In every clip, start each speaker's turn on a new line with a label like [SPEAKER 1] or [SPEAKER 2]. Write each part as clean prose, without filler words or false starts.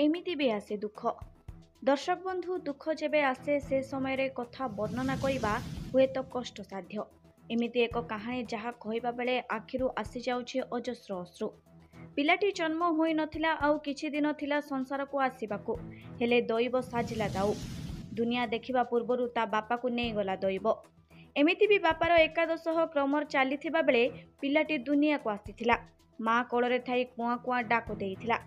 [SPEAKER 1] एमिति भी आसे दुख। दर्शक बंधु दुख जेबे आसे से समय कथा वर्णना करबा हुए तो कष्ट साध्य। एमिति एक कहानी जहाँ कहबा बेले आखिरु आसी जाउछे अजस्र अश्रु। पिलाटी जन्म होई नथिला आउ किछि दिन थिला संसार को आसीबाकू, हेले दैव साजिला दाउ। दुनिया देखिबा पूर्वरु ता बापा को नै गला दैव। एमिति भी बापार एकादश क्रमर चलीथिबा बेले पिलाटी दुनिया को आसीथिला। माँ कोଳରେ थाई कुआ कुआ डाक देइथिला।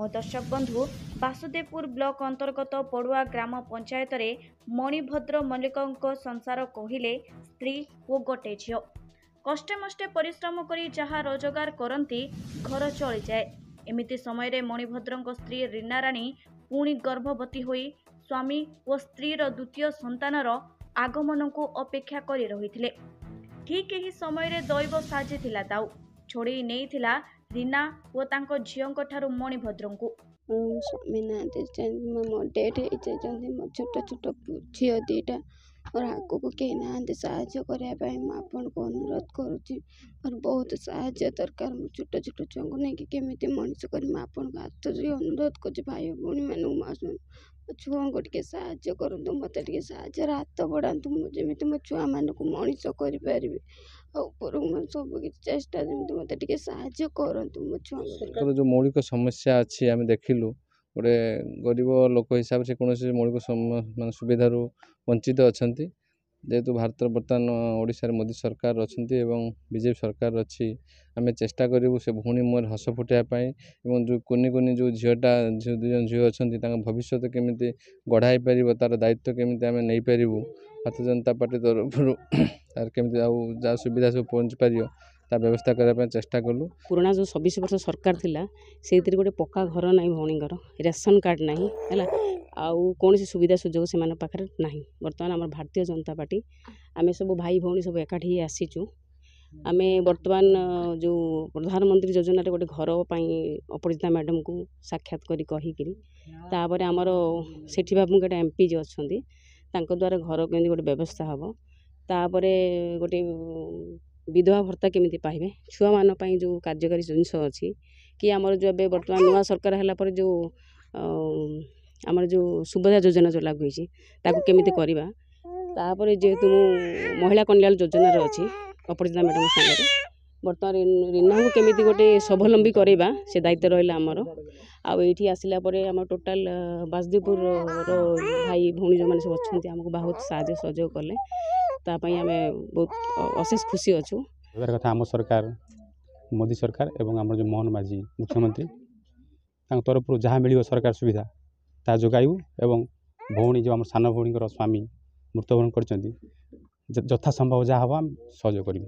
[SPEAKER 1] दर्शक बंधु, बासुदेवपुर ब्लॉक अंतर्गत पड़ुआ ग्राम पंचायत रे मणिभद्र मल्लिक संसार कहिले स्त्री ओ गोटे झियो। कष्टे मष्टे परिश्रम करी जहा रोजगार करती घर चली जाए। एमिति समय मणिभद्र स्त्री रीना राणी पुणी गर्भवती होई स्वामी और स्त्रीर द्वितीय संतानर आगमन को अपेक्षा करी रहिथिले। ठीक यही समय दैव साजिथिला दाउ। छोड़ी नेइथिला रीना और तांको झियोंको ठारू मणिभद्रंकु।
[SPEAKER 2] स्वामी ना मो डेट मो छोट छोट झील दीटा और आग को कहीं ना साहय करने आपण को अनुरोध करुच्ची। और बहुत साहय दरकार। मो छोट छोट छुआ को नहीं केमी मनीष कर हाथ अनुरोध कर भाई भौणी मान छुआ को टे साहय करूँ। मत साहय हाथ बढ़ातु जमी मो छुआ मान को मनीष कर सब किसी चेष्टा जमी मत साहय करूँ मो छुआ।
[SPEAKER 3] जो मौलिक समस्या अच्छी आम देखिलु गोटे गरीब लोक हिसाब से कौन मौलिक मान सुविधा वंचित अच्छा जेहेतु भारत बर्तमान ओडिशा रे मोदी सरकार अच्छा बीजेपी सरकार अच्छी आम चेष्टा करूँ से भूणी मुहर हस फुटाई जो कुनि कुनि जो झीटा दुजन झील अच्छा भविष्य केमी गढ़ाई पार तार दायित्व केमी आम नहीं पारू। भारतीय जनता पार्टी तरफ तार केमी जहाँ सुविधा सब पहुँच पार ता व्यवस्था करने चेष्टा कलु।
[SPEAKER 4] पुराना जो 24 वर्ष सरकार थिला से गोटे पक्का घर ना भौणीर रेशन कार्ड ना है आउ कौन सुविधा सुजोग से पाखे ना। बर्तमान आम भारतीय जनता पार्टी आम सब भाई भौणी सब एकाठी आसीचु। आम बर्तमान जो प्रधानमंत्री योजना गोटे घर अपराजिता मैडम को साक्षात करी आमर सेठी बाबू गोटे एमपी जो अच्छा द्वारा घर केमती गोटे व्यवस्था हम तापर गोटे विधवा भत्ता केमी पाइबे छुआ मान जो कार्यकारी जिनस अच्छी कि आमर जो ए बर्तमान नुआ सरकार है जो आमर जो सुविधा योजना जो लागू होती केमी करवा तापर जेहेतु महिला कल्याण योजना अच्छी अपराजिता मैडम सागर बर्तमान रीना को केमी गोटे स्वावलंबी करवा से दायित्व रहा आमर आईटी आसला आम टोटाल बासुदेवपुर भाई भौणी जो मैंने सब अच्छा आमको बहुत साहय सहयोग कले तापाई आम बहुत अशेष खुशी अच्छु।
[SPEAKER 5] कथा आम सरकार मोदी सरकार एवं आम जो मोहन माझी मुख्यमंत्री तरफ जहाँ मिल सरकार सुविधा ता जोगाइबू एवं भौणी जो आम सान भौणी स्वामी मृत्युवरण कर यथा संभव जहाँ हम आम सहयोग करूँ।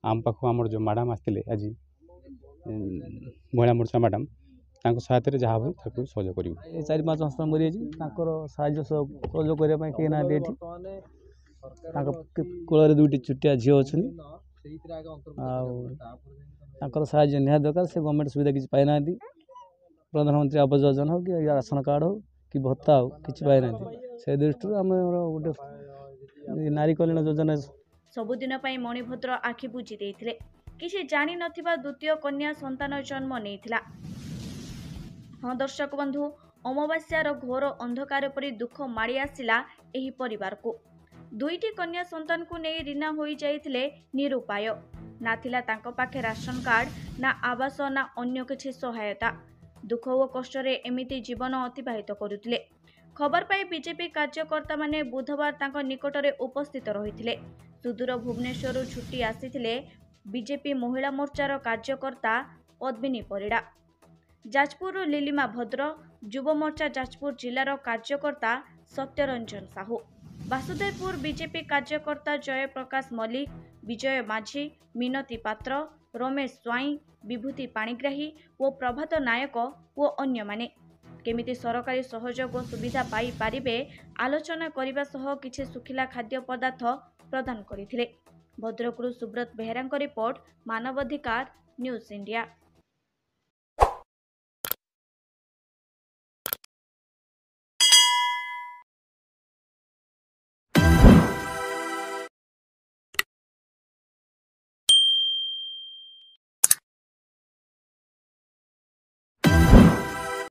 [SPEAKER 5] आम पाख आम जो मैडम आसते आज महिला मोर्चा मैडम सहायता जहाँ हम सहयोग करूँ।
[SPEAKER 6] 4-5 संस्था मरी साहय सहयोग करने कहीं ना कूल दुईटी छुटिया झील अच्छा साहय निहाती दरकार। से गवर्नमेंट सुविधा किसी पाई ना प्रधानमंत्री आवास योजना हो कि राशन कार्ड हो कि भत्ता हो कि पाई ना से दृष्टि आम गोटे नारी कल्याण योजना
[SPEAKER 1] सबुदिन मणिभद्र आखि बुझी देइथिले। किसी जानी नथिबा द्वितीय कन्या संतान जन्म नेइथिला। हाँ दर्शक बंधु, अमावास्यार घोर अंधकार परी दुख माड़ी आसिला एही परिवार को। दुईटी कन्या संतान को नहीं रीना होई जाइथिले निरुपाय। ना थिला तांको पाखे राशन कार्ड ना आवास ना अन्य किछि सहायता। दुख ओ कष्ट रे एमिति जीवन अतिबाहित करुथिले। खबर पाई बीजेपी कार्यकर्ता माने बुधवार तांको निकटरे उपस्थित रहिथिले। सुदूर भुवनेश्वर छुट्टी आसीथिले बीजेपी महिला मोर्चार कार्यकर्ता पद्मिनी परिड़ा। जाजपुर लीलिमा भद्र, युव मोर्चा जाजपुर जिलार कार्यकर्ता सत्यरंजन साहू, बासुदेवपुर बीजेपी कार्यकर्ता जय प्रकाश मल्लिक, विजय माझी, मिनती पात्र, रमेश स्वाई, विभूति पाणिग्राही और प्रभात नायक और अन्य माने केमिति सरकारी सहयोग और सुविधा पाई पारिबे आलोचना करने सह किछि सुखिला खाद्य पदार्थ प्रदान करथिले। भद्रकरू सुब्रत बेहेरांक रिपोर्ट, मानवाधिकार न्यूज इंडिया।